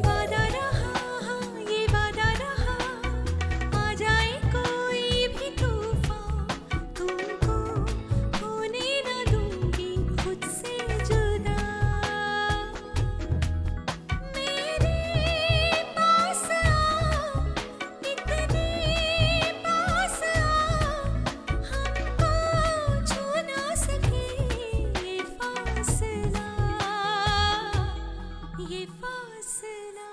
वादा रहा, हाँ ये वादा रहा, आ जाए कोई भी तूफान, तुमको होने न दूंगी खुद से जुदा। मेरे पास आओ, इतने पास आओ, हमको छू ना सके ये फासला, ये फासला।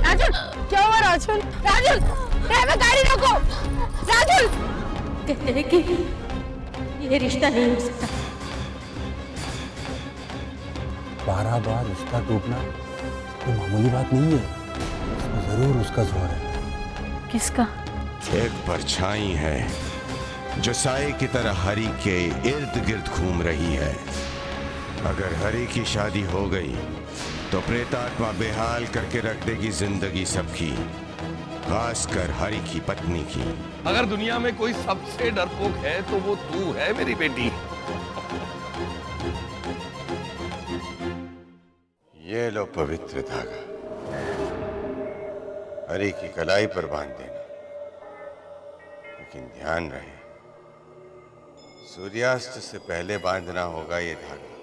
राजुल, क्या हुआ राजुल? राजुल, ड्राइवर गाड़ी रोको। राजुल, कहते हैं कि ये रिश्ता नहीं हो सकता। 12 बार रिश्ता टूटना कोई मामूली बात नहीं है, इसमें जरूर उसका जोर है। किसका? एक परछाई है जो साए की तरह हरि के इर्द गिर्द घूम रही है। अगर हरि की शादी हो गई तो प्रेतात्मा बेहाल करके रख देगी जिंदगी सबकी, खासकर हरि की पत्नी की। अगर दुनिया में कोई सबसे डरपोक है तो वो तू है मेरी बेटी। ये लो पवित्र धागा, हरि की कलाई पर बांध देना, लेकिन ध्यान रहे सूर्यास्त से पहले बांधना होगा ये धागा।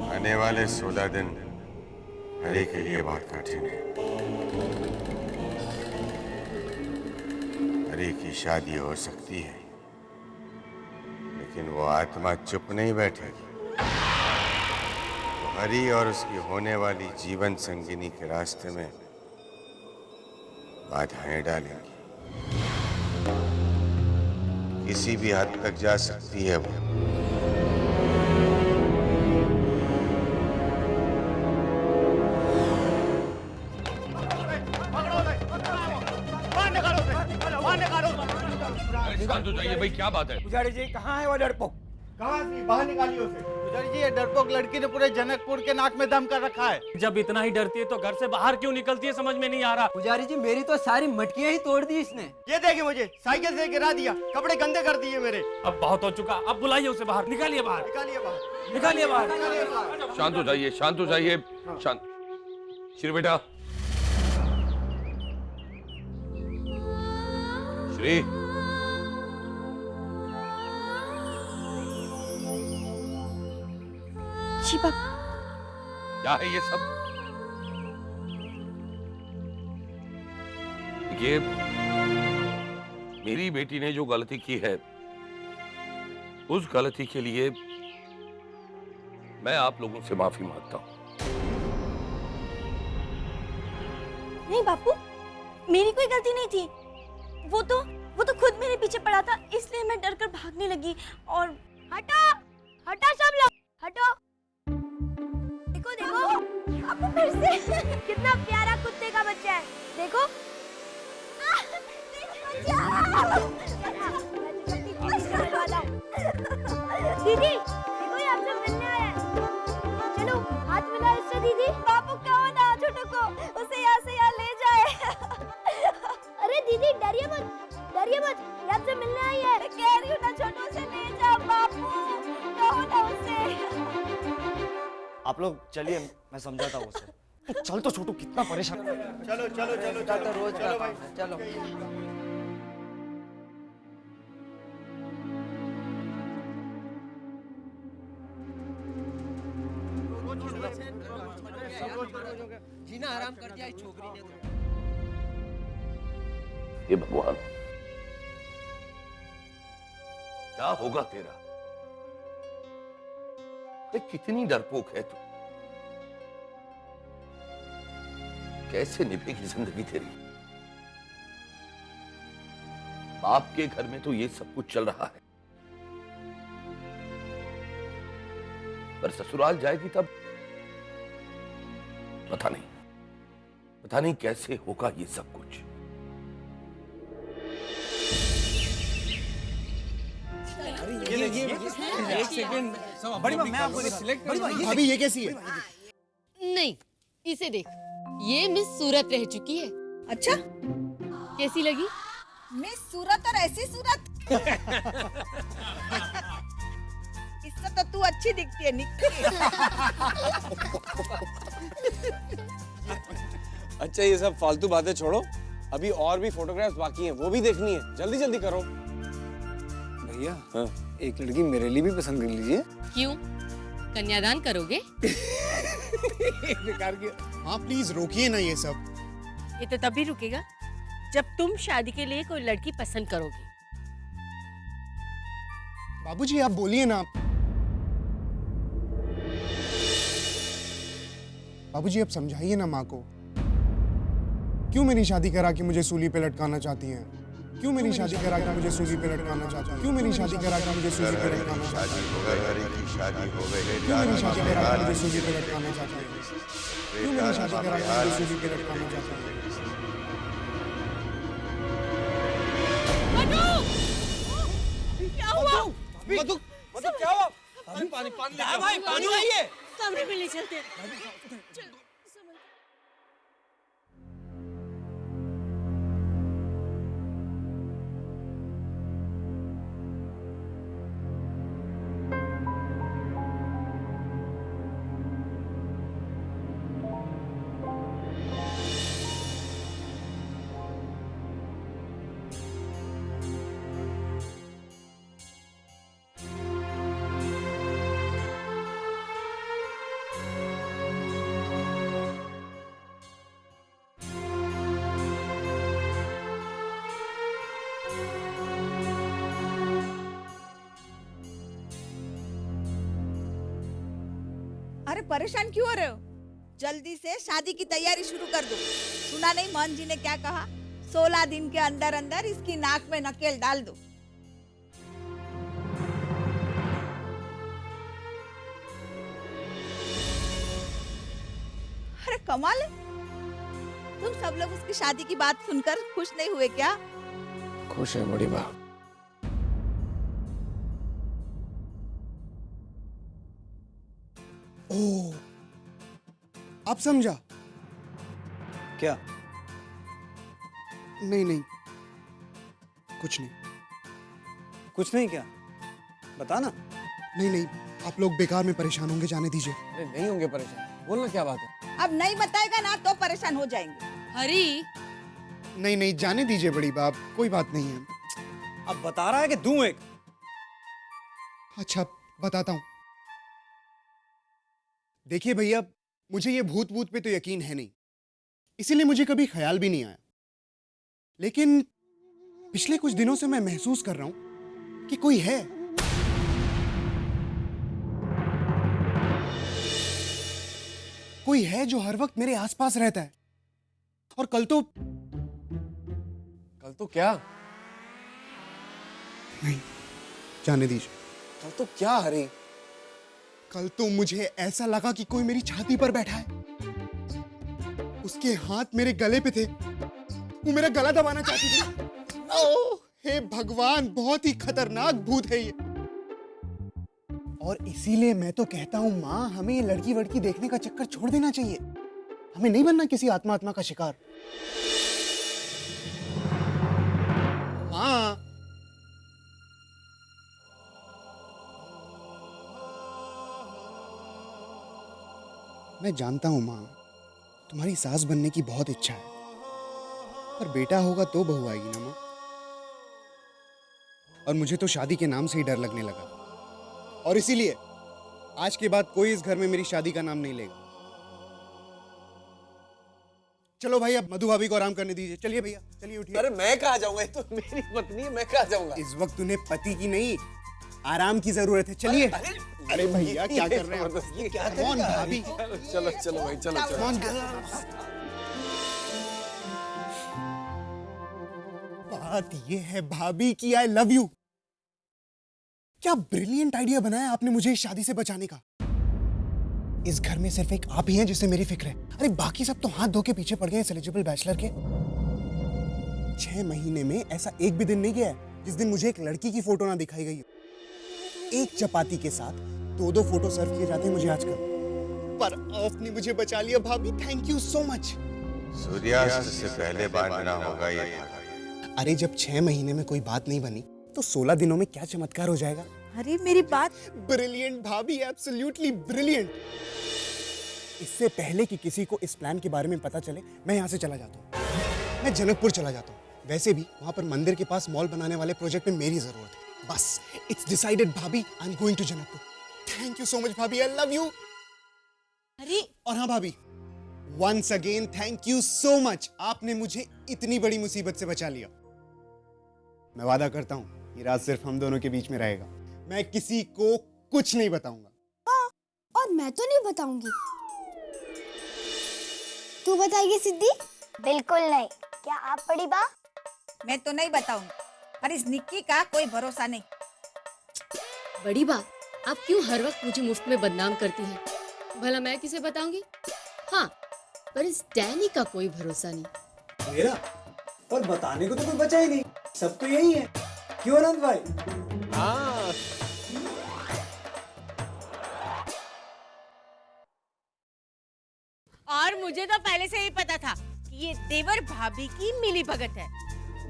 आने वाले 16 दिन हरि के लिए बहुत कठिन है। हरि की शादी हो सकती है, लेकिन वो आत्मा चुप नहीं बैठेगी। वो हरि और उसकी होने वाली जीवन संगिनी के रास्ते में बाधाएं डालेंगी। किसी भी हद तक जा सकती है वो। शांत हो जाइए भाई, क्या बात है? पुजारी जी कहाँ है वो डरपोक? कहाँ से बाहर निकालिए उसे। पुजारी जी ये डरपोक लड़की ने पूरे जनकपुर के नाक में दम कर रखा है। जब इतना ही डरती है तो घर से बाहर क्यों निकलती है, समझ में नहीं आ रहा। पुजारी जी मेरी तो सारी मटकियां ही तोड़ दी इसने। ये देखिए मुझे साइकिल से गिरा दिया, कपड़े गंदे कर दिए मेरे। अब बहुत हो चुका, अब बुलाइए उसे बाहर, निकालिए बाहर, निकालिए बाहर, निकालिए बाहर। निकालिए बाहर। शांत हो जाइए, शांत हो जाइए, शांत। श्री बेटा, श्री, जी बाप, क्या है ये सब? ये मेरी बेटी ने जो गलती की है, उस गलती के लिए मैं आप लोगों से माफी मांगता हूं। नहीं बापू, मेरी कोई गलती नहीं थी। वो तो खुद मेरे पीछे पड़ा था, इसलिए मैं डरकर भागने लगी। और हटो हटो सब लोग हटो। देखो देखो बापू फिर से कितना प्यारा कुत्ते का बच्चा है। देखो दीदी देखो ये आपसे मिलने आया है। चलो हाथ मिला इससे दीदी। बापू कहो ना छोटू को, उसे यहाँ से यहाँ ले जाए। अरे दीदी डरिए मत, ये आपसे मिलने आई है। कह रही हूँ ना छोटू से ले जाओ बापू, कहो ना उसे। आप लोग चलिए, मैं समझाता हूँ उसे। तो चल तो छोटू, कितना परेशान। चलो चलो चलो चलो, रोज का चलो काम है, चलो। जीना आराम कर दिया इस छोकरी ने तो। हे भगवान, क्या होगा तेरा? अरे कितनी डरपोक है तू, कैसे निभेगी जिंदगी तेरी? बाप के घर में तो ये सब कुछ चल रहा है, पर ससुराल जाएगी तब पता नहीं। पता नहीं कैसे होगा ये सब कुछ। एक सेकंड बड़ी मैं आपको सिलेक्ट अभी ये कैसी है? नहीं, इसे देख, ये मिस सूरत रह चुकी है। अच्छा, कैसी लगी? मिस सूरत और ऐसी सूरत। इससे तो तू अच्छी दिखती है निक्की। अच्छा ये सब फालतू बातें छोड़ो, अभी और भी फोटोग्राफ्स बाकी हैं, वो भी देखनी है, जल्दी जल्दी करो। भैया हाँ? एक लड़की मेरे लिए भी पसंद कर लीजिए। क्यों? कन्यादान करोगे? बेकार की। हाँ प्लीज रोकिए ना ये सब। ये तो तभी रुकेगा जब तुम शादी के लिए कोई लड़की पसंद करोगे। बाबूजी आप बोलिए ना। बाबूजी आप समझाइए ना माँ को। क्यों मेरी शादी करा के मुझे सूली पे लटकाना चाहती हैं? क्यों मेरी शादी करा के मुझे सूली पे लटकाना चाहती हैं? क्यों मेरी शादी करा के मुझे सूली पे लटकाना चाहती हैं? क्यों मेरी शादी करा के मुझे सूली पे लटकाना चाहती हैं? क्यों मेरी शादी करा के मुझे सूली पे लटकाना चाहती हैं? क्या हुआ? मधु क्या हुआ? पानी भाई पानी लाइए। कमरे में ले चलते हैं। अरे परेशान क्यों हो रहे हो? जल्दी से शादी की तैयारी शुरू कर दो। सुना नहीं मोहन जी ने क्या कहा? 16 दिन के अंदर अंदर इसकी नाक में नकेल डाल दो। अरे कमाल है, तुम सब लोग उसकी शादी की बात सुनकर खुश नहीं हुए क्या? खुश है बड़ी माँ। ओह, अब समझा क्या? नहीं कुछ नहीं। कुछ नहीं क्या? बता ना। नहीं आप लोग बेकार में परेशान होंगे, जाने दीजिए। अरे नहीं होंगे परेशान, बोलना क्या बात है। अब नहीं बताएगा ना तो परेशान हो जाएंगे। हरी, नहीं जाने दीजिए बड़ी बाप, कोई बात नहीं है। अब बता रहा है कि दूं एक। अच्छा बताता हूँ। देखिए भैया, मुझे ये भूत पे तो यकीन है नहीं, इसीलिए मुझे कभी ख्याल भी नहीं आया। लेकिन पिछले कुछ दिनों से मैं महसूस कर रहा हूं कि कोई है। कोई है जो हर वक्त मेरे आसपास रहता है। और कल तो क्या? नहीं, जाने दीजिए। कल तो क्या हरी? कल तो मुझे ऐसा लगा कि कोई मेरी छाती पर बैठा है। उसके हाथ मेरे गले पे थे, वो मेरा गला दबाना चाहती थी। ओह हे भगवान, बहुत ही खतरनाक भूत है ये। और इसीलिए मैं तो कहता हूँ माँ, हमें ये लड़की वड़की देखने का चक्कर छोड़ देना चाहिए। हमें नहीं बनना किसी आत्मा का शिकार। माँ, मैं जानता हूं माँ, तुम्हारी सास बनने की बहुत इच्छा है, पर बेटा होगा तो बहू आएगी ना माँ। और मुझे तो शादी के नाम से ही डर लगने लगा, और इसीलिए आज के बाद कोई इस घर में मेरी शादी का नाम नहीं लेगा। चलो भाई, अब मधु भाभी को आराम करने दीजिए। चलिए भैया, चलिए उठिए। अरे मैं कहाँ जाऊंगा, ये तो मेरी पत्नी है, मैं कहाँ जाऊंगा? इस वक्त उन्हें पति की नहीं, आराम की जरूरत है। चलिए। अरे भैया क्या कर रहे हैं? ये क्या कौन भाभी? चलो भाई, चलो। बात ये है भाभी की आई लव यू। क्या ब्रिलियंट आइडिया बनाया आपने मुझे इस शादी से बचाने का। इस घर में सिर्फ एक आप ही हैं जिससे मेरी फिक्र है। अरे बाकी सब तो हाथ धो के पीछे पड़ गए हैं एलिजिबल बैचलर के। 6 महीने में ऐसा एक भी दिन नहीं गया है जिस दिन मुझे एक लड़की की फोटो ना दिखाई गई हो। एक चपाती के साथ 2-2 फोटो सर्व किए जाते हैं मुझे आजकल। पर आपने मुझे बचा लिया भाभी, थैंक यू सो मच। सूर्यास्त से पहले बांधना होगा ये धागा। अरे जब 6 महीने में कोई बात नहीं बनी तो 16 दिनों में क्या चमत्कार हो जाएगा। अरे मेरी बात। ब्रिलियंट भाभी, एब्सोल्युटली ब्रिलियंट। इससे पहले कि किसी को इस प्लान के बारे में पता चले मैं यहाँ से चला जाता हूँ। मैं जनकपुर चला जाता हूँ। वैसे भी वहाँ पर मंदिर के पास मॉल बनाने वाले प्रोजेक्ट में मेरी जरूरत है। बस इट्स डिसाइडेड भाभी, I am going to Janakpur. Thank you so much भाभी, आई लव यू। अरे और हाँ भाभी, once again thank you so much. आपने मुझे इतनी बड़ी मुसीबत से बचा लिया। मैं वादा करता हूँ ये रात सिर्फ हम दोनों के बीच में रहेगा। मैं किसी को कुछ नहीं बताऊंगा। हाँ, और मैं तो नहीं बताऊंगी। तू बताएगी सिद्धि? बिल्कुल नहीं। क्या आप बड़ी बा? मैं तो नहीं बताऊंगी, पर इस निक्की का कोई भरोसा नहीं। बड़ी बा, आप क्यों हर वक्त मुझे मुफ्त में बदनाम करती हैं? भला मैं किसे बताऊंगी? हाँ, पर इस डैनी का कोई भरोसा नहीं। मेरा? पर बताने को तो कोई बचा ही नहीं, सब तो यही है। क्यों आनंद भाई? हाँ। और मुझे तो पहले से ही पता था कि ये देवर भाभी की मिली भगत है।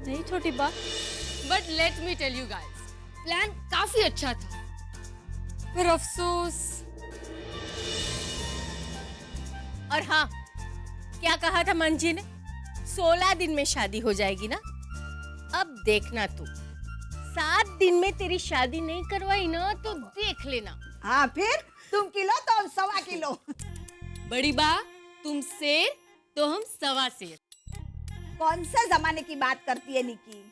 नहीं छोटी बा, but let me tell you guys, plan काफी अच्छा था, फिर अफसोस। और हाँ, क्या कहा था मंजी ने? 16 दिन में शादी हो जाएगी ना? अब देखना तू, 7 दिन में तेरी शादी नहीं करवाई ना तो देख लेना। हाँ, फिर तुम किलो तो हम 1.25 किलो। बड़ी बा, तुम शेर तो हम 1.25 शेर। कौन से जमाने की बात करती है निक्की?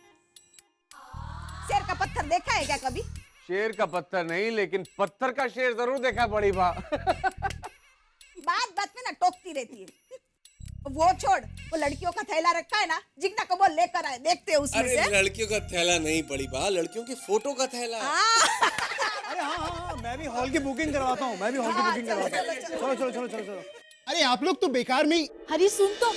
शेर का पत्थर देखा है क्या कभी? शेर का पत्थर नहीं, लेकिन पत्थर का शेर जरूर देखा बड़ी बा। बात बात में ना टोकती रहती है। वो छोड़, वो लड़कियों का थैला रखा है ना, जिगना को बोल लेकर आए, देखते हैं उसमें से। अरे लड़कियों का थैला नहीं बड़ी बा, लड़कियों की फोटो का थैला। अरे हाँ, मैं भी हॉल की बुकिंग करवाता हूँ। चलो। अरे आप लोग तो बेकार में ही। हरी सुन तो।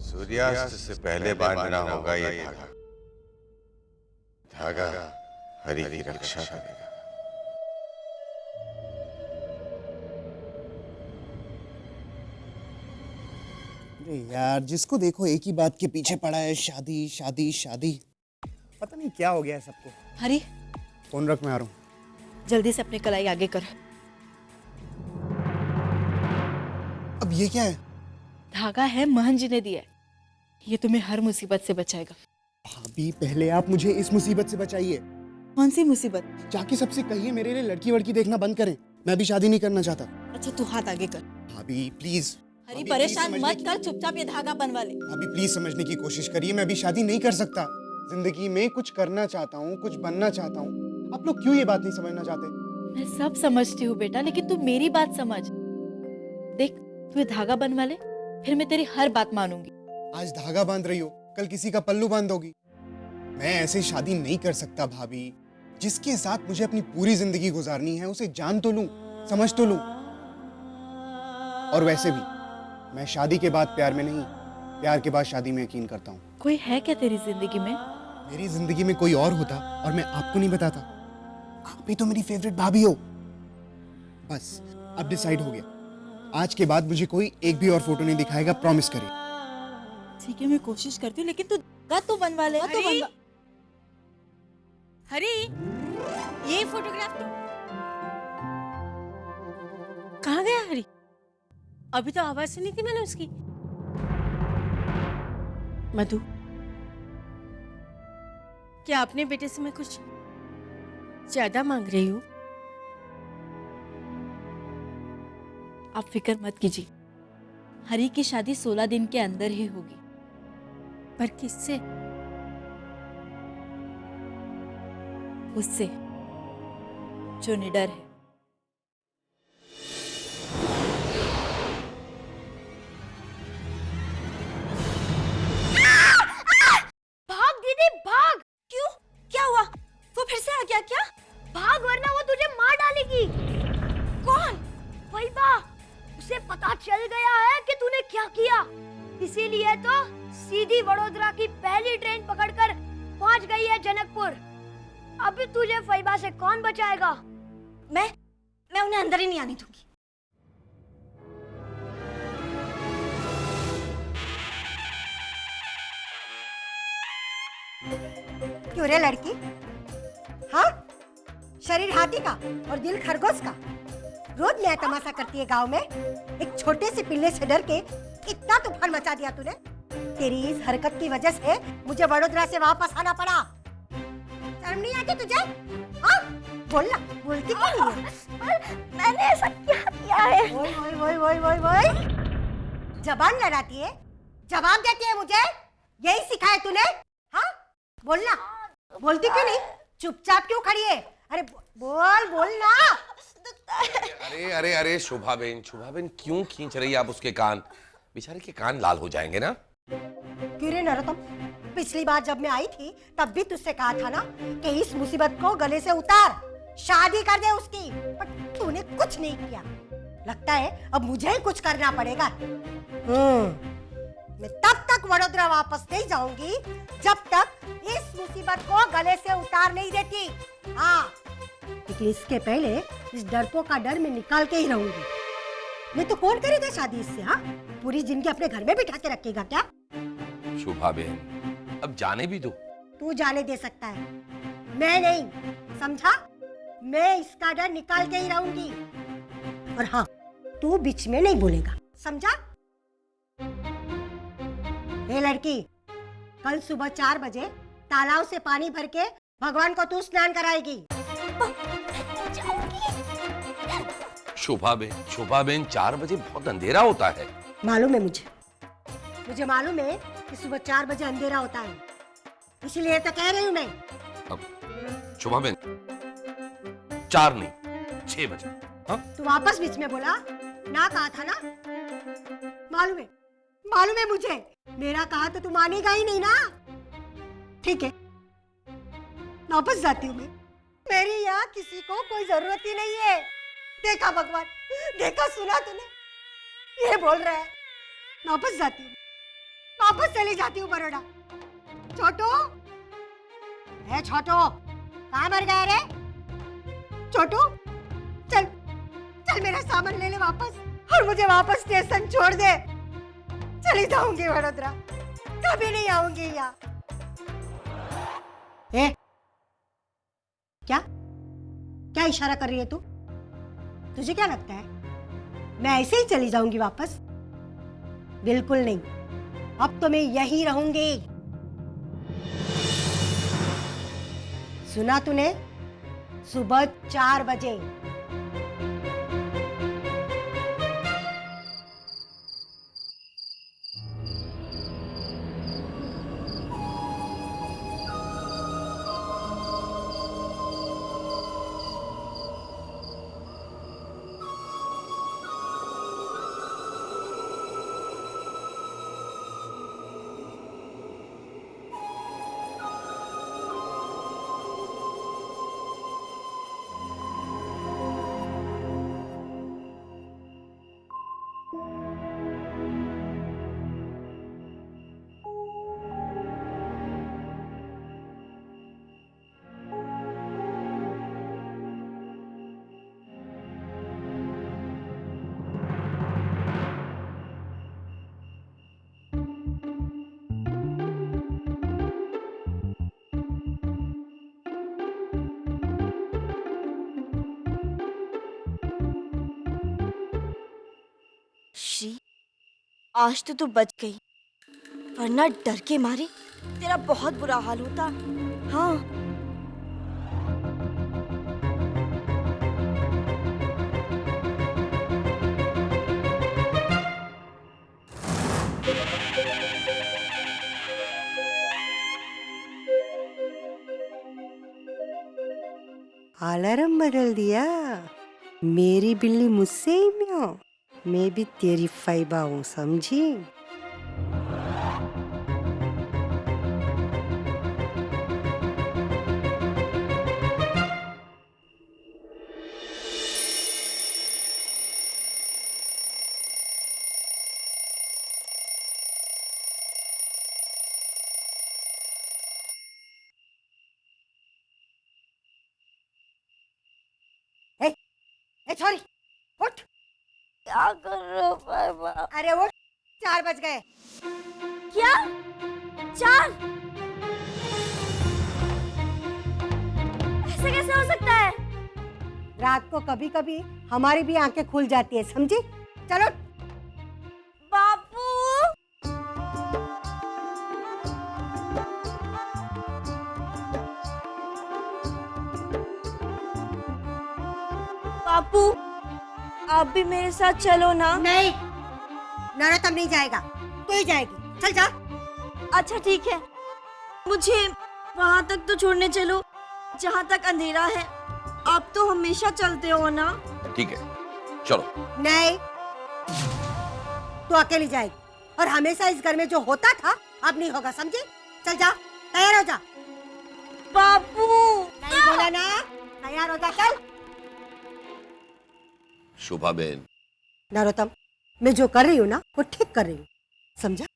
सूर्यास्त से पहले बांधना होगा ये धागा। धागा हरि की रक्षा करेगा। अरे यार, जिसको देखो एक ही बात के पीछे पड़ा है, शादी शादी शादी। पता नहीं क्या हो गया है सबको। हरी, फोन रख, मैं आ रहा हूँ। जल्दी से अपनी कलाई आगे कर। अब ये क्या है? धागा है, महन जी ने दिया है। ये तुम्हें हर मुसीबत से बचाएगा। भाभी, पहले आप मुझे इस मुसीबत से बचाइए। कौन सी मुसीबत? जाके सबसे कहिए मेरे लिए लड़की वड़की देखना बंद करें। मैं भी शादी नहीं करना चाहता। अच्छा, तू हाथ आगे कर। भाभी प्लीज। हरी, परेशान मत कर, चुपचाप ये धागा बनवा ले। भाभी प्लीज समझने की कोशिश करिए, मैं भी शादी नहीं कर सकता। जिंदगी में कुछ करना चाहता हूँ, कुछ बनना चाहता हूँ। आप लोग क्यों ये बात नहीं समझना चाहते? मैं सब समझती हूँ बेटा, लेकिन तू मेरी बात समझ। देख, तू ये धागा बनवा ले, फिर मैं तेरी हर बात मानूंगी। आज धागा बांध रही हो, कल किसी का पल्लू बांध दोगी। मैं ऐसे शादी नहीं कर सकता भाभी। जिसके साथ मुझे अपनी पूरी जिंदगी गुजारनी है उसे जान तो लूं, समझ तो लूं। और वैसे भी मैं शादी के बाद प्यार में नहीं, प्यार के बाद शादी में यकीन करता हूँ। कोई है क्या तेरी जिंदगी में? मेरी जिंदगी में कोई और होता और मैं आपको नहीं बताता। आप भी तो मेरी फेवरेट भाभी हो। बस अब डिसाइड हो गया, आज के बाद मुझे कोई एक भी और फोटो नहीं दिखाएगा, प्रॉमिस करिए। ठीक है, मैं कोशिश करती हूँ, लेकिन तू बनवा ले। हरी, ये फोटोग्राफ तो कहाँ गया हरी? अभी तो आवाज सुनी थी मैंने उसकी। मधु, क्या अपने बेटे से मैं कुछ ज्यादा मांग रही हूँ? आप फिक्र मत कीजिए, हरी की शादी 16 दिन के अंदर ही होगी। पर किससे? उससे जो निडर है। पता चल गया है कि तूने क्या किया, इसीलिए तो सीधी वडोदरा की पहली ट्रेन पकड़कर पहुंच गई है जनकपुर। अब तुझे फैबा से कौन बचाएगा? मैं उन्हें अंदर ही नहीं आने दूंगी। क्यों रे लड़की? हाँ, शरीर हाथी का और दिल खरगोश का। रोज नया तमाशा करती है गांव में। एक छोटे से पिल्ले से डर के इतना तूफान मचा दिया तूने। तेरी इस हरकत की वजह से मुझे वडोदरा से वापस आना पड़ा। शर्म नहीं आती तुझे? हाँ, बोलना, बोलती क्यों नहीं है? मैंने ऐसा क्या किया है? ओए ओए ओए ओए ओए ओए, जबान लड़ाती है, जवाब देती है मुझे। यही सिखाया तूने? हाँ, बोलना, बोलती क्यों नहीं? चुपचाप क्यों खड़ी है? अरे बोल, बोलना। अरे अरे अरे शोभा बेन क्यों खींच रही है आप उसके कान? बेचारे के कान लाल हो जाएंगे ना। क्यों रे नरोत्तम, पिछली बार जब मैं आई थी तब भी तुझसे कहा था ना कि इस मुसीबत को गले से उतार, शादी कर दे उसकी, पर तूने कुछ नहीं किया। लगता है अब मुझे ही कुछ करना पड़ेगा। मैं तब तक वडोदरा वापस नहीं जाऊंगी जब तक इस मुसीबत को गले से उतार नहीं देती। हाँ, लेकिन इसके पहले इस डरपोक का डर मैं निकाल के ही रहूंगी। मैं तो कौन करेगा शादी इससे? हाँ, पूरी जिंदगी अपने घर में बिठा के रखेगा क्या? शोभा बहन, अब जाने भी दो। तू जाने दे सकता है, मैं नहीं, समझा? मैं इसका डर निकाल के ही रहूंगी। और हाँ, तू बीच में नहीं बोलेगा, समझा? ए लड़की, कल सुबह 4 बजे तालाब से पानी भर के भगवान को तू स्नान कराएगी। शोभा बहन 4 बजे बहुत अंधेरा होता है। मालूम है मुझे मालूम है कि सुबह 4 बजे अंधेरा होता है, इसलिए तो कह रही हूँ मैं। अब शोभा बहन 4 नहीं 6 बजे। हाँ? तू वापस बीच में बोला ना, कहा था ना। मालूम है मुझे, मेरा कहा तो तू मानेगा ही नहीं ना। ठीक है, वापस जाती हूँ मैं। मेरी यहाँ किसी को कोई जरूरत ही नहीं है। देखा भगवान, देखा, सुना तूने? ये बोल रहा है। वापस जाती हूँ, वापस चली जाती हूँ बड़ोड़ा। छोटू, ए छोटू, कहाँ मर गया रे? छोटू, चल मेरा सामान ले ले वापस और मुझे वापस स्टेशन छोड़ दे। चली जाऊंगी वडोदरा, कभी नहीं आऊंगी यहाँ। क्या इशारा कर रही है तू? तुझे क्या लगता है मैं ऐसे ही चली जाऊंगी वापस? बिल्कुल नहीं, अब तो मैं यही रहूंगी। सुना तूने? सुबह 4 बजे। श्री, आज तो तू बच गई, वरना डर के मारे तेरा बहुत बुरा हाल होता। हाँ, अलार्म बदल दिया। मेरी बिल्ली मुझसे ही म्याऊं, मैं भी तेरी फैबा हूँ, समझी? ए छोरी उठ। क्या कर रहे हो पापा? अरे उठ, 4 बज गए। क्या 4? ऐसे कैसे हो सकता है? रात को कभी कभी हमारी भी आंखें खुल जाती है, समझी? चलो बापू। बापू आप भी मेरे साथ चलो ना। नहीं, नरोत्तम नहीं जाएगा, तू ही जाएगी। चल जा। अच्छा ठीक है, मुझे वहां तक तो छोड़ने चलो जहां तक अंधेरा है। आप तो हमेशा चलते हो ना। ठीक है चलो। नहीं, तू अकेली जाएगी और हमेशा इस घर में जो होता था अब नहीं होगा, समझी? चल जा, तैयार हो जा। बापू नहीं बोला ना, तैयार हो जा, चल। शोभा बहन, नरोत्तम, मैं जो कर रही हूँ ना वो ठीक कर रही हूँ, समझा?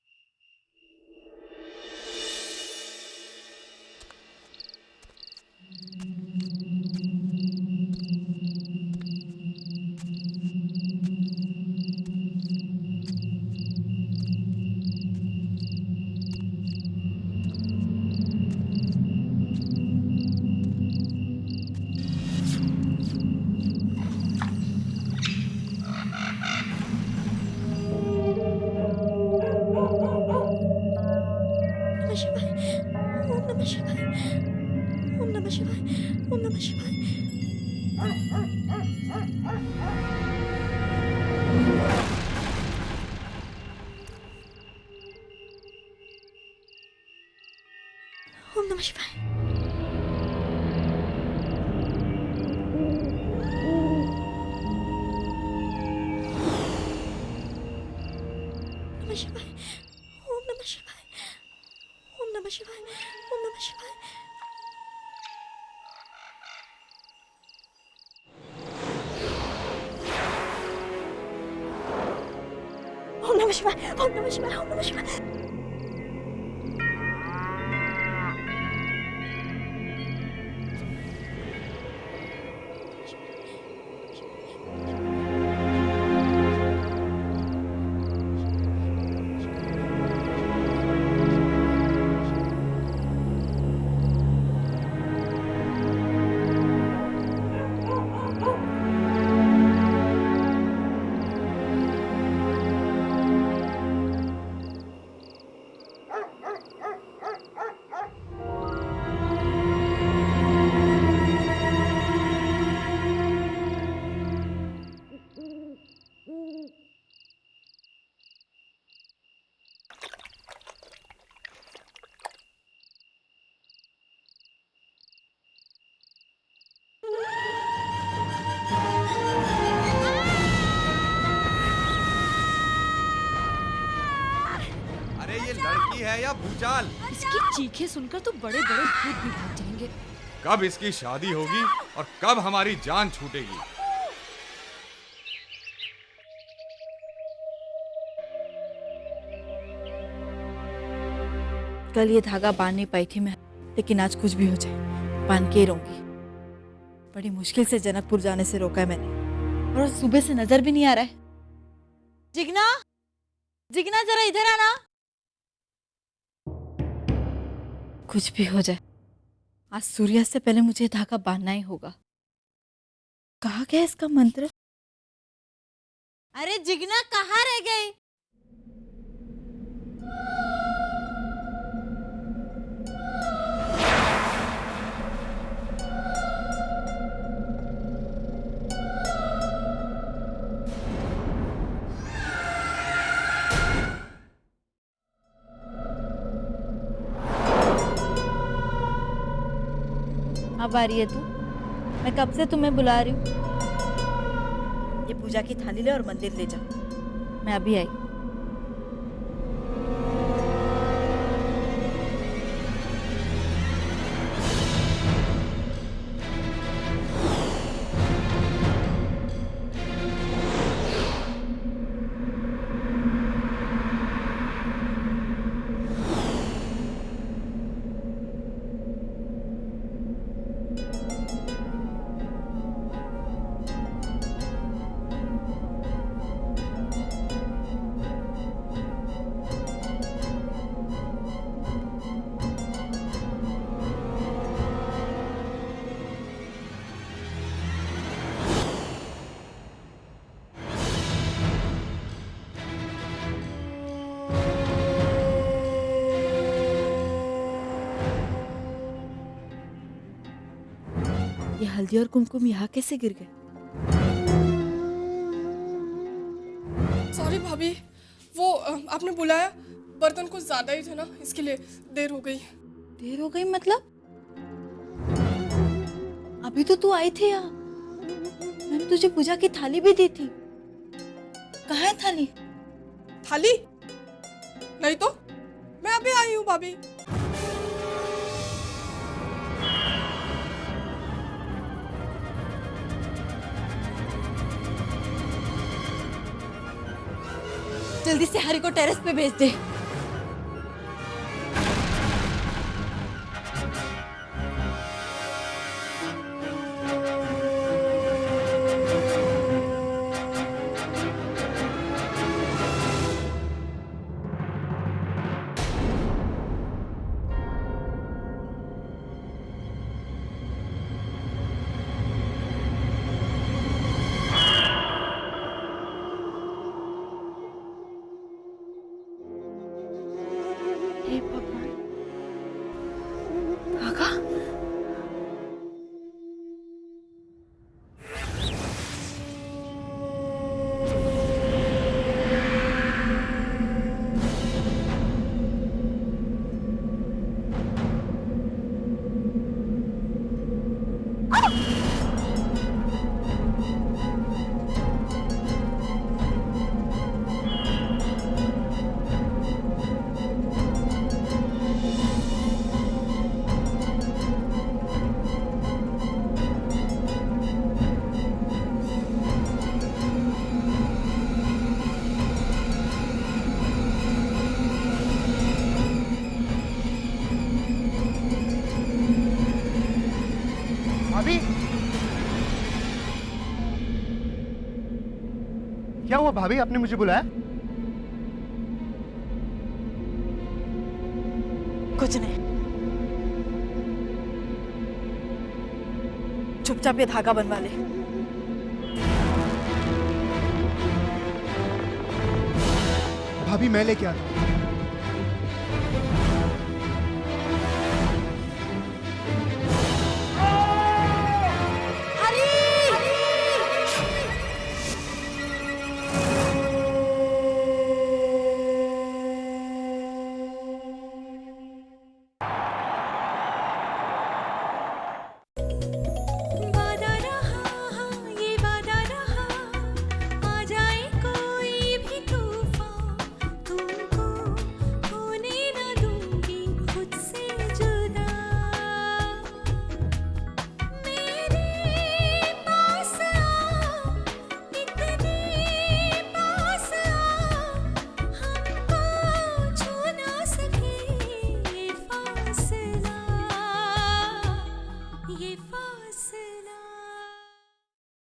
लड़की है या भूचाल? इसकी चीखें सुनकर तो बड़े बड़े भूत भी भाग जाएंगे। कब इसकी शादी होगी और कब हमारी जान छूटेगी? कल ये धागा बांध नहीं पाई थी मैं, लेकिन आज कुछ भी हो जाए बांध के ही रहूंगी। बड़ी मुश्किल से जनकपुर जाने से रोका है मैंने, और सुबह से नजर भी नहीं आ रहा है। जिगना, जिगना जरा इधर आना। कुछ भी हो जाए आज सूर्यास्त से पहले मुझे धागा बांधना ही होगा। कहाँ गया इसका मंत्र? अरे जिगना कहाँ रह गई? अब आ रही है तू? मैं कब से तुम्हें बुला रही हूँ। ये पूजा की थाली ले और मंदिर ले जा। मैं अभी आई। ये हल्दी और कुमकुम यहाँ कैसे गिर गए? सॉरी भाभी, वो आपने बुलाया, बर्तन कुछ ज्यादा ही थे ना, इसके लिए देर हो गई। देर हो गई मतलब? अभी तो तू आई थी यहाँ, मैंने तुझे पूजा की थाली भी दी थी। कहाँ है थाली? थाली? नहीं तो, मैं अभी आई हूँ भाभी। जल्दी से हरी को टेरेस पे भेज दे। हे भगवान, काका? भाभी, क्या हुआ भाभी, आपने मुझे बुलाया? कुछ नहीं, चुपचाप ये धागा बनवा ले। भाभी मैं लेके आता हूं।